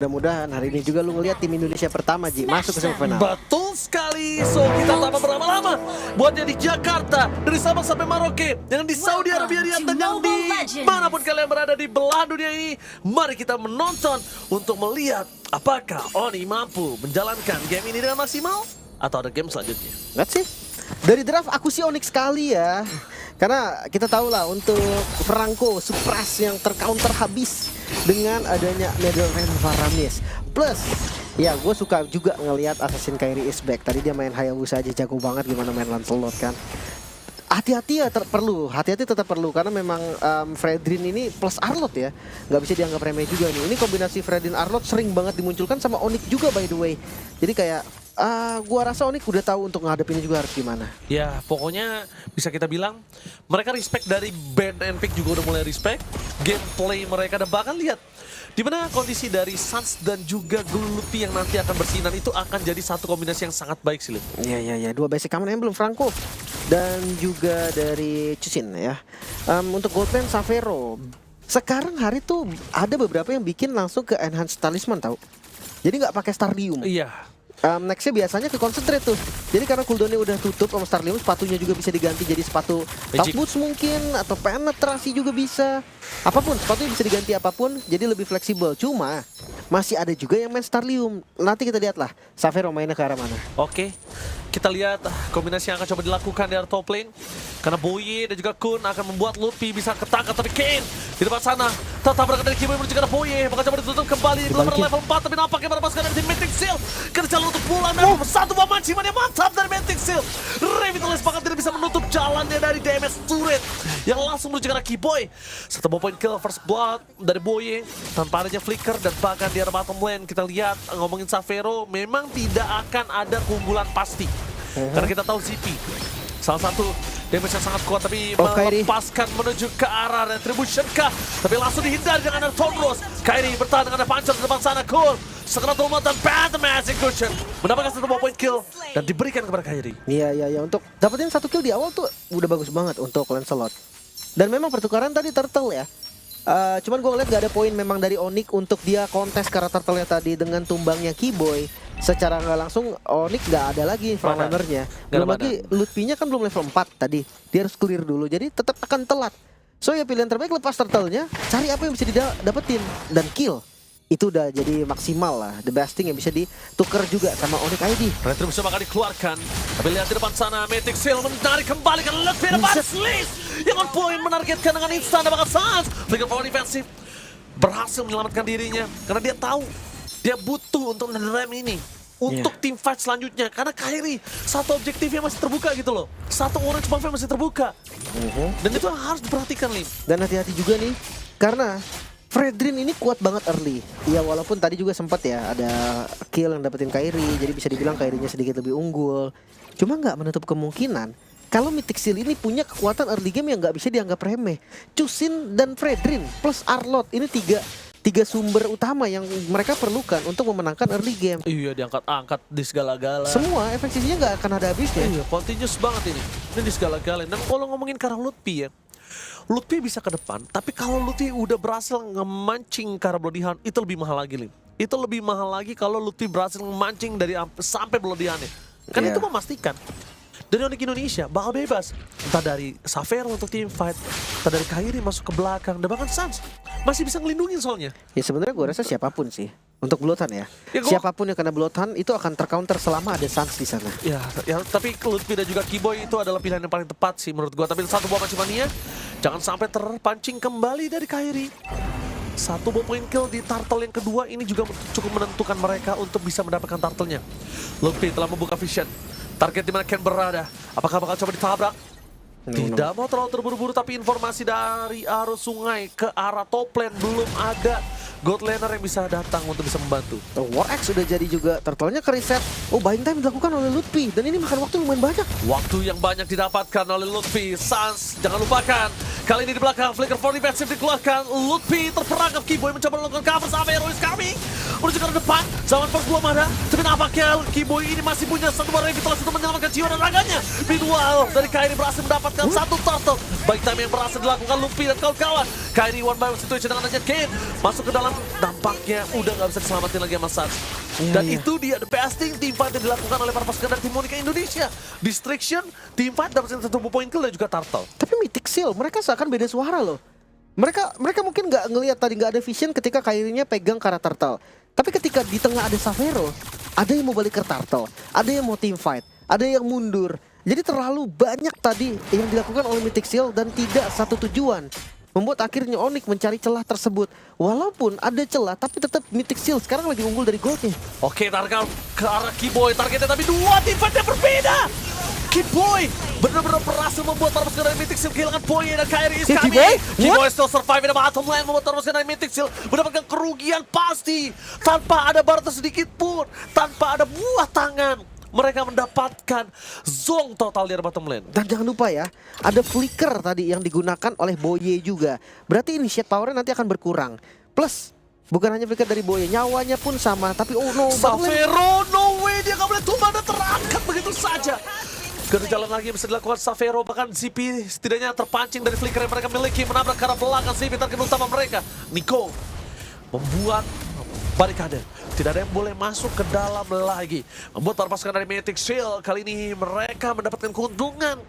Mudah-mudahan hari ini juga lu ngeliat tim Indonesia pertama Ji masuk ke semifinal. Betul sekali. So kita tanpa berlama-lama buatnya di Jakarta, dari Sabang sampai Merauke, yang di Saudi Arabia dan yang di manapun kalian berada di belahan dunia ini. Mari kita menonton untuk melihat apakah Oni mampu menjalankan game ini dengan maksimal atau ada game selanjutnya. Lihat sih. Dari draft aku sih Onyx sekali ya. Karena kita tahu lah untuk Franco Supras yang tercounter habis dengan adanya Netherlands Varamis. Plus ya gue suka juga ngelihat Assassin Kairi is back. Tadi dia main Hayabusa aja jago banget gimana main Lancelot kan. Hati-hati ya hati-hati tetap perlu karena memang Fredrin ini plus Arlot ya. Nggak bisa dianggap remeh juga nih. Ini kombinasi Fredrin Arlot sering banget dimunculkan sama Onyx juga by the way. Jadi kayak gua rasa Onyx udah tahu untuk ngadepinnya juga harus gimana. Ya pokoknya bisa kita bilang mereka respect dari band and pick juga udah mulai respect. Gameplay mereka dan bahkan lihat dimana kondisi dari Suns dan juga Gulupi yang nanti akan bersinar itu akan jadi satu kombinasi yang sangat baik sih. Iya, dua basic common emblem Franco dan juga dari Chusin ya. Untuk Goldman Savero sekarang hari tuh ada beberapa yang bikin langsung ke Enhanced Talisman tahu. Jadi nggak pakai Starlium. Iya. Nextnya biasanya ke Concentrate tuh. Jadi karena cooldownnya udah tutup sama Starlium, sepatunya juga bisa diganti jadi sepatu top boots mungkin atau penetrasi juga bisa. Apapun, sepatunya bisa diganti apapun, jadi lebih fleksibel. Cuma masih ada juga yang main Starlium. Nanti kita lihat lah Savero mainnya ke arah mana. Oke, kita lihat kombinasi yang akan coba dilakukan dari top lane. Karena Boye dan juga Kun akan membuat Luffy bisa ketangkap, tapi Kane di depan sana tetap berangkat dari Kiboy menuju ke arah Boye. Bakal coba ditutup kembali di level 4, tapi nampaknya melepaskan dari tim Mythic Seal. Kerja untuk pulang dan satu bom manciman yang mantap dari Mythic Seal. Revitalize bahkan tidak bisa menutup jalannya dari damage turret yang langsung menuju ke arah Kiboy. Satu bom point kill first blood dari Boye tanpa adanya flicker dan bahkan di arah bottom lane kita lihat ngomongin Savero memang tidak akan ada keunggulan pasti. Karena kita tahu ZP salah satu damage yang sangat kuat tapi melepaskan menuju ke arah Retribution kah? Tapi langsung dihindari dengan ada Tondros. Kairi bertahan dengan ada Pancer di depan sana. Cool. Sekerat rumah dan Phantom Execution mendapatkan satu point kill dan diberikan kepada Kairi. Iya. Untuk dapetin satu kill di awal tuh udah bagus banget untuk Lancelot. Dan memang pertukaran tadi Turtle ya. Cuman gue ngeliat gak ada poin memang dari Onyx untuk dia kontes karena Turtle-nya tadi dengan tumbangnya Kiboy. Secara nggak langsung Onyx gak ada lagi frontrunner-nya. Belum lagi Lutfi-nya kan belum level 4 tadi. Dia harus clear dulu jadi tetap akan telat. So ya pilihan terbaik lepas Turtle-nya, cari apa yang bisa didapetin dan kill. Itu udah jadi maksimal lah, the best thing yang bisa ditukar juga sama Onyx ID. Retribution bakal dikeluarkan, tapi lihat di depan sana Mythic Seal menarik kembali ke Luffy depan Slice yang on point menargetkan dengan instan dan bakal Sans. Flicker power defensif berhasil menyelamatkan dirinya karena dia tahu dia butuh untuk ngerem ini untuk tim fight selanjutnya karena Kairi satu objektifnya masih terbuka gitu loh, satu orange buff masih terbuka dan itu harus diperhatikan Lim. Dan hati-hati juga nih karena Fredrin ini kuat banget early. Ya walaupun tadi juga sempat ya ada kill yang dapetin Kairi, jadi bisa dibilang Kairinya sedikit lebih unggul. Cuma nggak menutup kemungkinan kalau Mythic Seal ini punya kekuatan early game yang nggak bisa dianggap remeh. Chusin dan Fredrin plus Arlot ini tiga sumber utama yang mereka perlukan untuk memenangkan early game. Iya, diangkat-angkat di segala-gala. Semua efek sisinya nggak akan ada habisnya. Iya, continuous banget ini. Ini di segala-gala. Dan kalau ngomongin karena Lutfi ya, Lutfi bisa ke depan, tapi kalau Lutfi udah berhasil ngemancing ke arah Bloody Hound, itu lebih mahal lagi, Lim. Itu lebih mahal lagi kalau Lutfi berhasil ngemancing dari sampai Bloody Hound-nya. Kan itu memastikan dari Onyx Indonesia bakal bebas. Entah dari Savero untuk team fight, entah dari Kairi masuk ke belakang, dan bahkan Sans masih bisa ngelindungin soalnya. Ya sebenarnya gue rasa siapapun sih. Untuk Bloodhound ya, siapapun yang kena Bloodhound itu akan tercounter selama ada Sans di sana. Ya, tapi Lutfi dan juga Kiboy itu adalah pilihan yang paling tepat sih menurut gua. Tapi satu buah Macimania, jangan sampai terpancing kembali dari Kairi. Satu bom point kill di turtle yang kedua ini juga cukup menentukan mereka untuk bisa mendapatkan turtle-nya. Lutfi telah membuka vision. Target di mana Ken berada. Apakah bakal coba ditabrak? Tidak mau terlalu terburu-buru, tapi informasi dari arus sungai ke arah top lane belum ada God laner yang bisa datang untuk bisa membantu. War X sudah jadi juga, turtle-nya ke reset. Oh, buying time dilakukan oleh Lutfi dan ini makan waktu lumayan banyak. Waktu yang banyak didapatkan oleh Lutfi. Sans, jangan lupakan. Kali ini di belakang, Flicker for defensive dikeluarkan. Lutfi terperangkap, Kiboy mencoba melakukan cover. Savero is coming menuju ke depan. Zaman first belum ada. Tapi nampaknya Kiboy ini masih punya satu barang revitalize untuk menyelamatkan jiwa dan raganya. Meanwhile, dari Kairi berhasil mendapatkan satu turtle. Baik time yang berhasil dilakukan Lutfi dan kawan-kawan. Kairi one by one situation dengan adanya Kane masuk ke dalam nampaknya udah nggak bisa diselamatin lagi sama Suns. Dan itu dia the best thing teamfight yang dilakukan oleh para pasukan dari tim Monica Indonesia. Distraction, teamfight dapat 1 poin kill dan juga Turtle. Tapi Mythic Seal, mereka seakan beda suara loh. Mereka mungkin nggak ngelihat tadi, nggak ada vision ketika Kairinya pegang ke arah Turtle. Tapi ketika di tengah ada Savero, ada yang mau balik ke Turtle, ada yang mau team fight, ada yang mundur. Jadi terlalu banyak tadi yang dilakukan oleh Mythic Seal dan tidak satu tujuan. Membuat akhirnya Onyx mencari celah tersebut. Walaupun ada celah, tapi tetap Mythic Seal sekarang lagi unggul dari goldnya. Oke, target ke arah Keyboy, targetnya tapi dua teamfight yang berbeda. Keyboy benar-benar berhasil membuat para pasukan dari Mythic Seal kehilangan poin dan Kairi is coming. Keyboy still survive in the bottom lane, membuat para pasukan dari Mythic Seal mendapatkan kerugian pasti. Tanpa ada barter sedikit pun, tanpa ada buah tangan. Mereka mendapatkan zong total di bottom lane. Dan jangan lupa ya, ada flicker tadi yang digunakan oleh Boye juga. Berarti initiate power-nya nanti akan berkurang. Plus, bukan hanya flicker dari Boye, nyawanya pun sama. Tapi oh no, Savero, no way, dia gak boleh tumbang dan terangkat begitu saja. Jalan lagi yang bisa dilakukan Savero, bahkan ZP setidaknya terpancing dari flicker yang mereka miliki, menabrak ke arah belakang ZP target utama mereka. Nico membuat barikade. Tidak ada yang boleh masuk ke dalam lagi. Membuat para pasukan dari Mythic Seal kali ini mereka mendapatkan keuntungan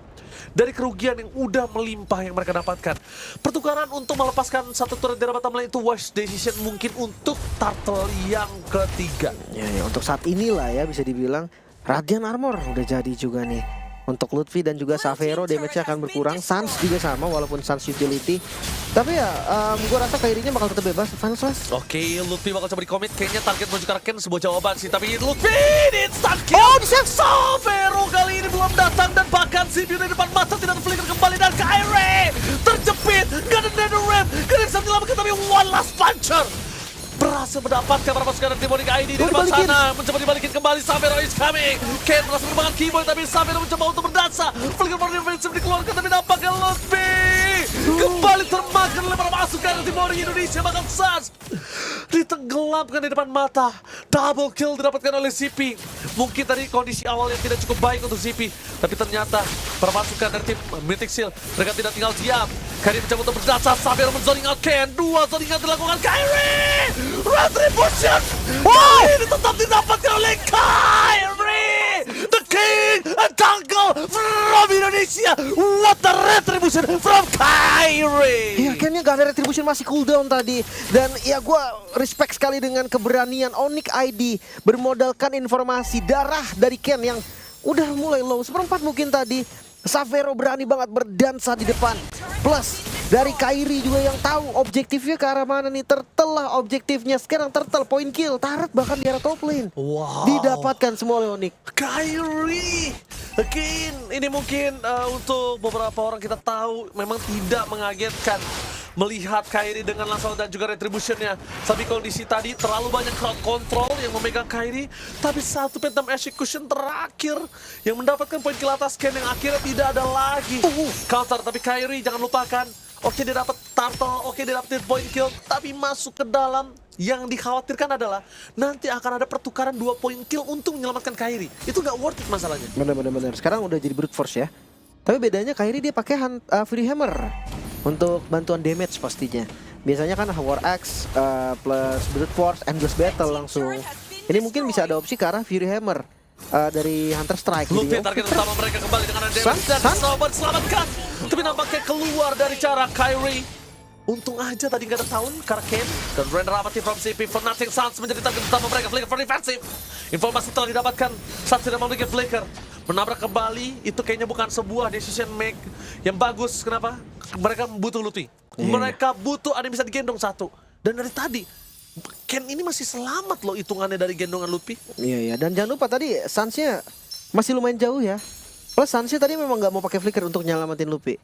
dari kerugian yang udah melimpah yang mereka dapatkan. Pertukaran untuk melepaskan satu turret di bottom lane itu wise decision mungkin untuk Turtle yang ketiga. Ya, untuk saat inilah ya bisa dibilang Radiant Armor udah jadi juga nih. Untuk Lutfi dan juga Savero damage-nya akan berkurang. Sans juga sama walaupun Sans utility. Tapi ya gue rasa Kairinya bakal tetap bebas. Final Slash. Oke, Lutfi bakal coba di-commit. Kayaknya target menuju ke arah Ken sebuah jawaban sih. Tapi Lutfi instant kill. Oh, di-save. Savero kali ini belum datang. Dan bahkan CPU di depan mata tidak terflicker kembali. Dan Kairi terjepit. Gak ada Nether Ram. Gak ada bisa menyelamatkan. Tapi one last puncher berhasil mendapatkan para pasukan dari Monica ID di depan sana. Mencoba dibalikin kembali. Savero is coming. Ken berhasil mengembangkan Keyboy. Tapi Savero mencoba untuk berdansa. Flicker for defensive dikeluarkan. Tapi nampaknya Lutfi kembali termakan oleh para pasukan dari Monica Indonesia. Bahkan Sans ditenggelamkan di depan mata. Double kill didapatkan oleh ZP. Mungkin tadi kondisi awal yang tidak cukup baik untuk ZP. Tapi ternyata para pasukan dari tim Mythic Seal mereka tidak tinggal diam. Kairi mencoba untuk berdansa. Savero menzoning out Ken. Dua zoning out dilakukan Kairi. Retribution! Wow! Ini tetap didapatkan oleh Kairi! The King and Tangle from Indonesia! What the retribution from Kairi! Ya kayaknya gak ada retribution, masih cooldown tadi. Dan ya gue respect sekali dengan keberanian Onyx ID bermodalkan informasi darah dari Ken yang udah mulai low. Seperempat mungkin tadi. Savero berani banget berdansa di depan. Plus dari Kairi juga yang tahu objektifnya ke arah mana nih. Turtle objektifnya. Sekarang Turtle point kill. Turret bahkan di arah top lane. Wow. Didapatkan semua oleh Onyx. Kairi! Again, ini mungkin untuk beberapa orang kita tahu memang tidak mengagetkan melihat Kairi dengan langsung dan juga retributionnya. Tapi kondisi tadi terlalu banyak crowd control yang memegang Kairi. Tapi satu phantom execution terakhir yang mendapatkan poin kill atas Ken yang akhirnya tidak ada lagi. Counter, tapi Kairi jangan lupakan. Oke, dia dapat turtle, oke dia dapat point kill. Tapi masuk ke dalam yang dikhawatirkan adalah nanti akan ada pertukaran 2 poin kill untuk menyelamatkan Kairi. Itu nggak worth it masalahnya. Bener. Sekarang udah jadi brute force ya. Tapi bedanya Kairi dia pakai Fury Hammer untuk bantuan damage pastinya. Biasanya kan War Axe plus brute force, endless battle langsung. Ini mungkin bisa ada opsi ke arah Fury Hammer dari Hunter Strike. Lutfi target utama mereka kembali dengan damage dan sobat selamatkan. Tapi nampaknya keluar dari cara Kairi. Untung aja tadi gak ada tahun karena Ken dan Render Amati from CP for nothing. Sans menjadi target utama mereka. Flicker for defensive. Informasi telah didapatkan saat tidak memiliki Flicker. Menabrak kembali itu kayaknya bukan sebuah decision make yang bagus. Kenapa? Mereka butuh Lutfi. Mereka butuh ada yang bisa digendong satu. Dan dari tadi Ken ini masih selamat loh hitungannya dari gendongan Lutfi. Iya. Dan jangan lupa tadi Sansnya masih lumayan jauh ya. Plus Sansnya tadi memang nggak mau pakai Flicker untuk nyelamatin Lutfi.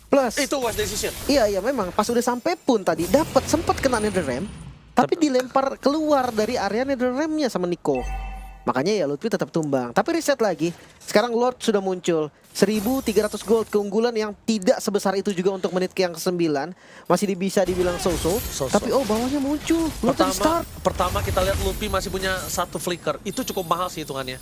Plus itu wise decision. Iya memang pas udah sampai pun tadi dapat sempat kena Nether Ram, tapi dilempar keluar dari area Nether Ram-nya sama Nico. Makanya ya Lutfi tetap tumbang. Tapi reset lagi. Sekarang Lord sudah muncul. 1.300 gold keunggulan yang tidak sebesar itu juga untuk menit yang ke-9. Masih bisa dibilang so-so. Tapi oh bawahnya muncul. Lord start. Pertama kita lihat Lutfi masih punya satu flicker. Itu cukup mahal sih hitungannya.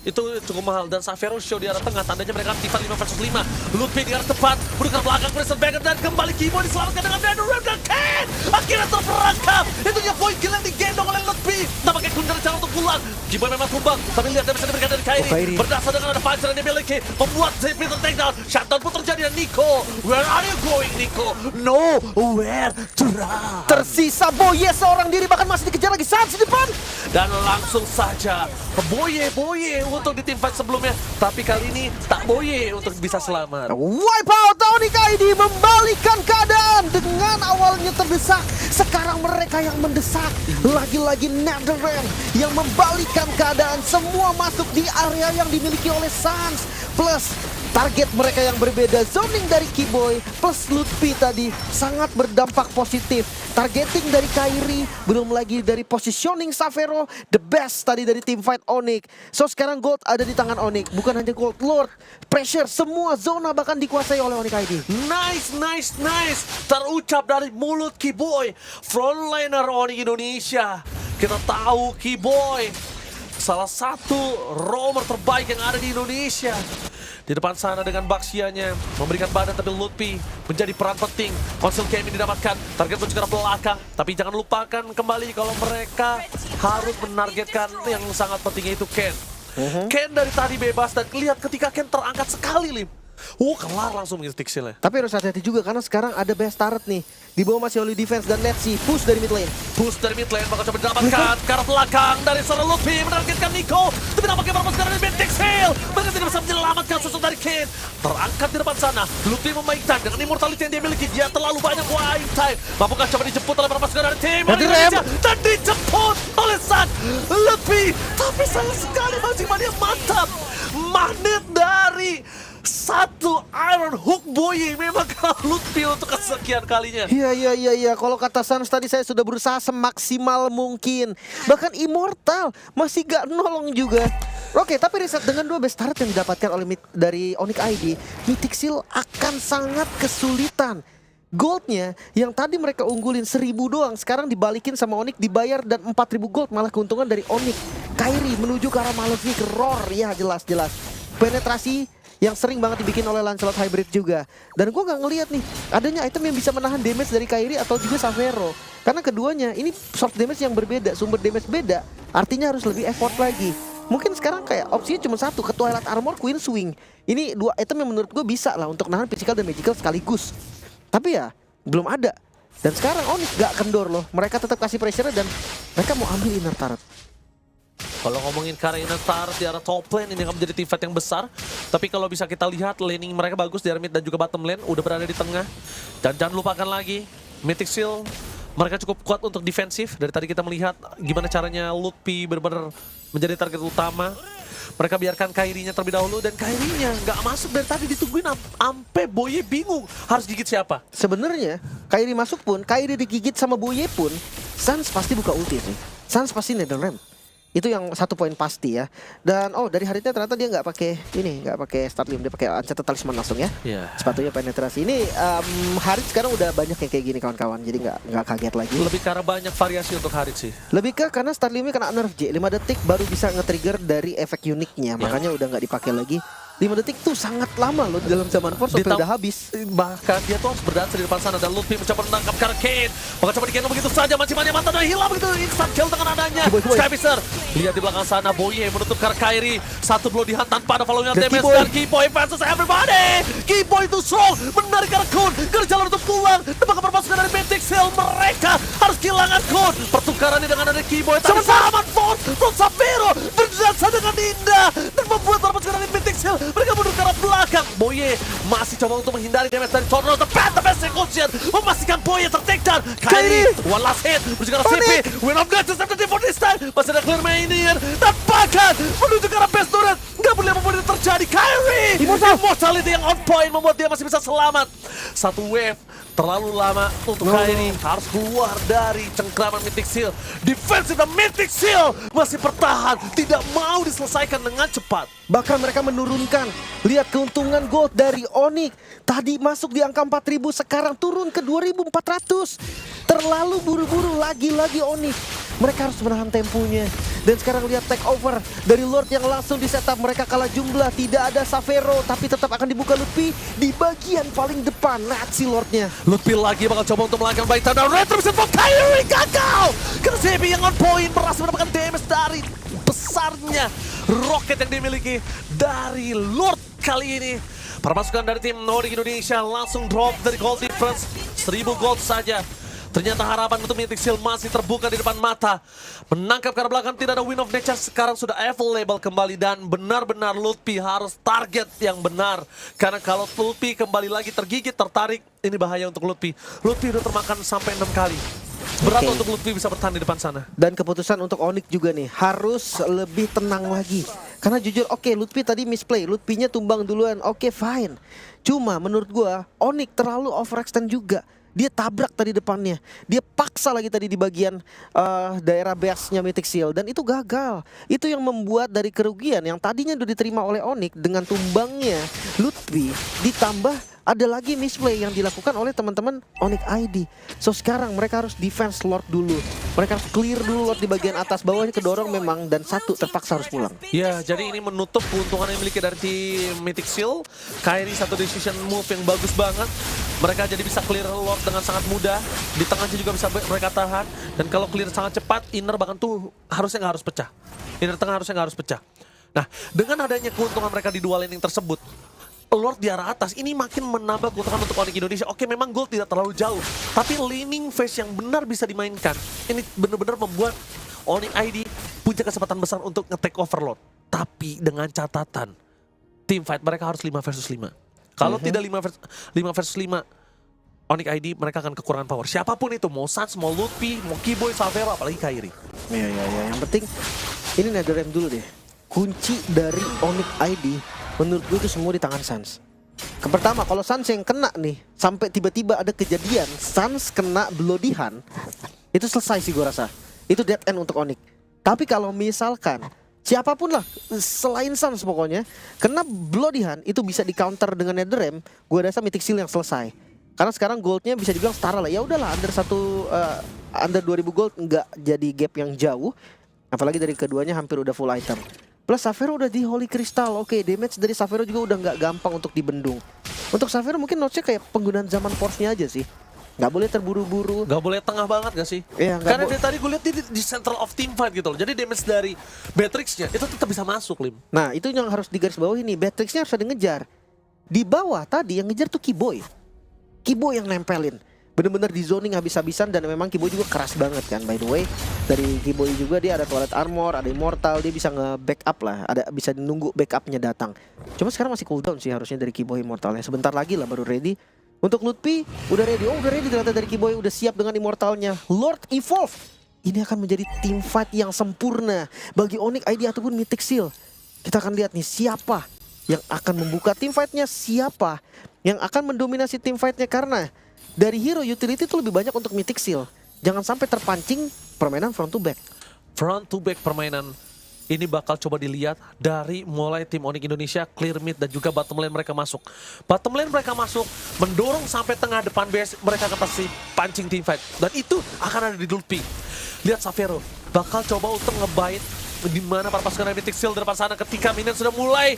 itu cukup mahal. Dan Xavero show di arah tengah, tandanya mereka aktifan 5 versus 5. Lutfi di arah depan, menuju ke belakang, Prison Bagger dan kembali Kimo diselamatkan dengan Daniel Ram dan Ken. Akhirnya terperangkap. Itu dia point kill yang digendong oleh Lutfi. Tampaknya Kun berencana untuk pulang. Kimo memang tumbang, tapi lihat damage yang diberikan dari Kairi. Berdasar dengan ada puncher yang dimiliki, membuat ZP tertakedown. Shutdown pun terjadi dan Nico. Where are you going, Nico? No, where to run? Tersisa Boye seorang diri, bahkan masih dikejar lagi saat di depan. Dan langsung saja Boye untuk di team fight sebelumnya. Tapi kali ini tak Boye untuk bisa selamat. Wipe out, Onyx ID membalikan keadaan. Dengan awalnya terdesak, sekarang mereka yang mendesak. Lagi-lagi NetherRealm yang membalikan keadaan. Semua masuk di area yang dimiliki oleh Suns. Plus target mereka yang berbeda, zoning dari Keyboy plus Lutfi tadi sangat berdampak positif. Targeting dari Kairi, belum lagi dari positioning Xavero, the best tadi dari team fight Onyx. So sekarang gold ada di tangan Onyx, bukan hanya gold lord, pressure semua zona bahkan dikuasai oleh Onyx ID. Nice. Terucap dari mulut Keyboy, frontliner Onyx Indonesia. Kita tahu Keyboy salah satu roamer terbaik yang ada di Indonesia. Di depan sana dengan Baxianya memberikan badan, tapi Lutfi menjadi peran penting. Konsil Kemi didapatkan, target pun juga belakang. Tapi jangan lupakan kembali kalau mereka harus menargetkan yang sangat penting, yaitu Ken. Ken dari tadi bebas dan lihat ketika Ken terangkat sekali, Lim. Kelar langsung stick shield-nya. Tapi harus hati-hati juga karena sekarang ada best turret nih. Di bawah masih Holy Defense dan let's see push dari mid lane. Bakal coba didapatkan ke arah belakang dari seorang Lutfi menargetkan Nico. Tapi nampaknya berapa sekarang dari Mythic Seal. Mereka tidak bisa menyelamatkan sosok dari Ken. Terangkat di depan sana. Lutfi memain time dengan immortality yang dia miliki. Dia terlalu banyak wine time. Mampukah coba dijemput oleh berapa sekarang dari tim Indonesia. Dan dijemput oleh Sun Lutfi. Tapi sayang sekali masing-masing yang mantap. Magnet dari satu Iron Hook Boy memang Lutfi untuk kesekian kalinya. Iya. Kalau kata Suns tadi saya sudah berusaha semaksimal mungkin. Bahkan Immortal masih gak nolong juga. Oke, tapi riset dengan 2 best turret yang didapatkan oleh dari Onyx ID, Mythic Seal akan sangat kesulitan. Goldnya yang tadi mereka unggulin 1000 doang, sekarang dibalikin sama Onyx dibayar dan 4000 gold, malah keuntungan dari Onyx. Kairi menuju ke arah Malefic Roar, ya jelas. Penetrasi yang sering banget dibikin oleh Lancelot Hybrid juga. Dan gue gak ngeliat nih adanya item yang bisa menahan damage dari Kairi atau juga Xavero. Karena keduanya ini source damage yang berbeda, sumber damage beda. Artinya harus lebih effort lagi. Mungkin sekarang kayak opsinya cuma satu, ke Twilight Armor, Queen Swing. Ini 2 item yang menurut gue bisa lah untuk nahan physical dan magical sekaligus. Tapi ya belum ada. Dan sekarang Onyx gak kendor loh. Mereka tetap kasih pressure dan mereka mau ambil inner turret. Kalau ngomongin Karina Tar di arah top lane, ini akan menjadi team fight yang besar. Tapi kalau bisa kita lihat, laning mereka bagus di arah mid dan juga bottom lane, udah berada di tengah. Dan jangan lupakan lagi, Mythic Seal, mereka cukup kuat untuk defensif. Dari tadi kita melihat gimana caranya Lutfi benar-benar menjadi target utama. Mereka biarkan Kairinya terlebih dahulu, dan Kairinya nggak masuk dari tadi, ditungguin ampe Boye bingung harus gigit siapa. Sebenarnya Kairi masuk pun, Kairi digigit sama Boye pun, Suns pasti buka ulti sih. Suns pasti NetherRealm. Itu yang satu poin pasti ya. Dan dari Haritnya ternyata dia nggak pakai start limb, dia pakai Uncertain Talisman langsung ya. Sepatunya penetrasi. Ini Harit sekarang udah banyak yang kayak gini kawan-kawan, jadi nggak kaget lagi. Lebih karena banyak variasi untuk Harit sih. Lebih karena start limbnya kena nerf J, 5 detik baru bisa nge-trigger dari efek uniknya, makanya udah nggak dipakai lagi. 5 detik tuh sangat lama loh di dalam zaman Force sampai udah habis. Bahkan dia tuh harus berdansa di depan sana, dan Lutfi mencoba menangkap Kane. Maka coba di-gendong begitu saja, masih mantap dan hilang begitu instant kill dengan adanya Skypicer. Lihat di belakang sana Boye menutup ke Kairi. Satu blow dihan tanpa ada following damage dan Keyboy versus everybody. Keyboy itu strong, menarik ke Kun, berjalan untuk pulang. Tebak perpasukan dari Mythic Seal, mereka harus kehilangan Kun. Pertukaran ini dengan ada Keyboy, tapi Salaman Ford, Xavero berdansa dengan indah dan membuat perpasukan dari Mythic Seal mereka mundur ke arah belakang. Boye masih coba untuk menghindari damage dari Tornado. The best execution memastikan Boye ter-takedown. Kairi, one last hit menuju ke arah CP. Win of Death is empty for this time. Masih ada clear Mania dan bahkan menuju ke arah best turret. Gak boleh apapun yang terjadi. Kairi, immortality yang on point membuat dia masih bisa selamat. Satu wave terlalu lama untuk Kairi, harus keluar dari cengkraman Mythic Seal. Defensive dan Mythic Seal masih bertahan, tidak mau diselesaikan dengan cepat. Bahkan mereka menurunkan. Lihat keuntungan gold dari Onyx. Tadi masuk di angka 4000, sekarang turun ke 2400. Terlalu buru-buru lagi-lagi Onyx. Mereka harus menahan temponya. Dan sekarang lihat take over dari Lord yang langsung di setup. Mereka kalah jumlah, tidak ada Savero, tapi tetap akan dibuka Lutfi di bagian paling depan. Lihat si Lordnya. Lutfi lagi bakal coba untuk melakukan baik dan retribution from Kyrie gagal. Karena Zebi yang on point berhasil mendapatkan damage dari besarnya roket yang dimiliki dari Lord kali ini. Permasukan dari tim Onyx Indonesia langsung drop dari gold difference 1000 gold saja. Ternyata harapan untuk Mythic Seal masih terbuka di depan mata. Menangkap ke arah belakang, tidak ada Wind of Nature sekarang sudah available kembali. Dan benar-benar Lutfi harus target yang benar. Karena kalau Lutfi kembali lagi tergigit, tertarik, ini bahaya untuk Lutfi. Lutfi udah termakan sampai 6 kali. Berat untuk Lutfi bisa bertahan di depan sana. Dan keputusan untuk Onyx juga nih, harus lebih tenang lagi. Karena jujur, oke, Lutfi tadi misplay, Lutfinya tumbang duluan, oke, fine. Cuma menurut gua, Onyx terlalu overextend juga. Dia tabrak tadi depannya. Dia paksa lagi tadi di bagian daerah base-nya Mythic Seal. Dan itu gagal. Itu yang membuat dari kerugian yang tadinya udah diterima oleh Onyx dengan tumbangnya Lutfi, ditambah ada lagi misplay yang dilakukan oleh teman-teman Onyx ID. So sekarang mereka harus defense Lord dulu. Mereka harus clear dulu Lord di bagian atas. Bawahnya kedorong memang, dan satu terpaksa harus pulang. Ya, jadi ini menutup keuntungan yang dimiliki dari tim Mythic Seal. Kyrie satu decision move yang bagus banget. Mereka jadi bisa clear Lord dengan sangat mudah. Di tengahnya juga bisa mereka tahan. Dan kalau clear sangat cepat, inner bahkan tuh harusnya nggak harus pecah. Inner tengah harusnya nggak harus pecah. Nah, dengan adanya keuntungan mereka di dua laning tersebut, Lord di arah atas ini makin menambah keuntungan untuk Onyx Indonesia. Oke, memang gold tidak terlalu jauh, tapi laning phase yang benar bisa dimainkan. Ini benar-benar membuat Onyx ID punya kesempatan besar untuk nge-take over Lord. Tapi dengan catatan, team fight mereka harus 5 versus 5. Kalau tidak 5 versus 5, Onyx ID mereka akan kekurangan power. Siapapun itu, mau Sans, mau Lutfi, mau Kiboy, Savero, apalagi Kyrie. Ya. Yang penting ini NetherRealm dulu deh. Kunci dari Onyx ID menurut gue itu semua di tangan Sans. Pertama, kalau Sans yang kena nih, sampai tiba-tiba ada kejadian Sans kena Bloody Hand, itu selesai sih gue rasa. Itu dead end untuk Onyx. Tapi kalau misalkan siapapun lah selain Sans pokoknya kena Bloody Hand, itu bisa di counter dengan NetherRealm, gue rasa Mythic Seal yang selesai. Karena sekarang goldnya bisa dibilang setara lah. Ya udahlah, under 2000 gold nggak jadi gap yang jauh. Apalagi dari keduanya hampir udah full item. Plus Savero udah di Holy Crystal. Oke, damage dari Savero juga udah nggak gampang untuk dibendung. Untuk Savero mungkin notes-nya kayak penggunaan zaman force-nya aja sih. Nggak boleh terburu-buru. Nggak boleh tengah banget gak sih? Iya, karena dari tadi gue lihat di central of team fight gitu loh. Jadi damage dari Beatrix-nya itu tetap bisa masuk, Lim. Nah, itu yang harus digarisbawahi nih. Beatrix-nya harus ada ngejar. Di bawah tadi yang ngejar tuh Kiboy. Kiboy yang nempelin. Bener-bener di zoning habis-habisan, dan memang Kiboy juga keras banget kan. By the way, dari Kiboy juga dia ada Toilet Armor, ada Immortal, dia bisa nge-backup lah, bisa nunggu backupnya datang. Cuma sekarang masih cooldown sih harusnya dari Kiboy Immortalnya. Sebentar lagi lah baru ready. Untuk Lutfi udah ready. Oh, udah ready ternyata dari Kiboy, udah siap dengan Immortalnya. Lord Evolve. Ini akan menjadi team fight yang sempurna bagi Onyx ID ataupun Mythic Seal. Kita akan lihat nih siapa yang akan membuka team fightnya, siapa yang akan mendominasi team fightnya, karena dari hero utility itu lebih banyak untuk Mythic Seal. Jangan sampai terpancing permainan front to back. Front to back permainan ini bakal coba dilihat dari mulai tim Onyx Indonesia clear mid dan juga bottom lane mereka masuk. Bottom lane mereka masuk, mendorong sampai tengah depan base, mereka akan pasti pancing team fight. Dan itu akan ada di Lutfi. Lihat Savero bakal coba untuk ngebait di mana para pasukan Mythic Seal di depan sana ketika minion sudah mulai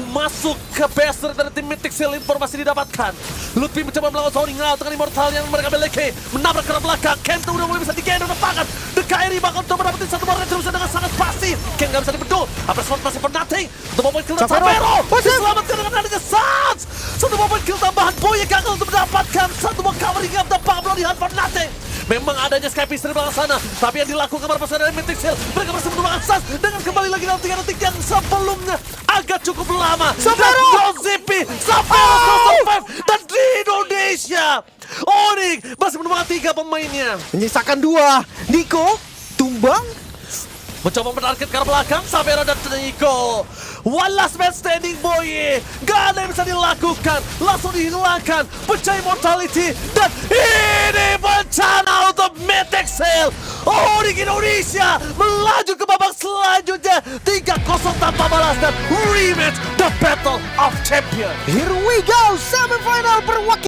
masuk ke base dari tim Mythic Seal. Informasi didapatkan, Lutfi mencoba melakukan zoning out dengan Immortal yang mereka miliki, menabrak ke belakang. Kento udah mulai bisa digendong depankan. The Kyrie bakal coba dapetin satu more retribution dengan sangat pasti. Ken gak bisa dibedul, apa spot masih for nothing. Satu moment kill dan Savero diselamatkan dengan adanya Sans. Satu moment kill tambahan, Boye gagal untuk mendapatkan satu more covering up dan bakal Bloody Hand for nothing. Memang adanya Skypiece dari belakang sana, tapi yang dilakukan para pasukan dari Mythic Seal, mereka berhasil menemukan Sans dengan kembali lagi dalam 3 detik yang sebelumnya agak cukup lama. Savero! ZP, Savero survive, dan di Indonesia Onyx masih menemukan 3 pemainnya. Menyisakan 2. Nico tumbang. Mencoba menarget ke arah belakang, Savero dan Nico. One last man standing, Boye. Gak ada yang bisa dilakukan, langsung dihilangkan. Pecah Immortality, dan ini bencana untuk Mythic Seal. Onyx Indonesia melaju ke babak selanjutnya 3-0 tanpa balas dan rematch the Battle of Champions. Here we go, semifinal perwakilan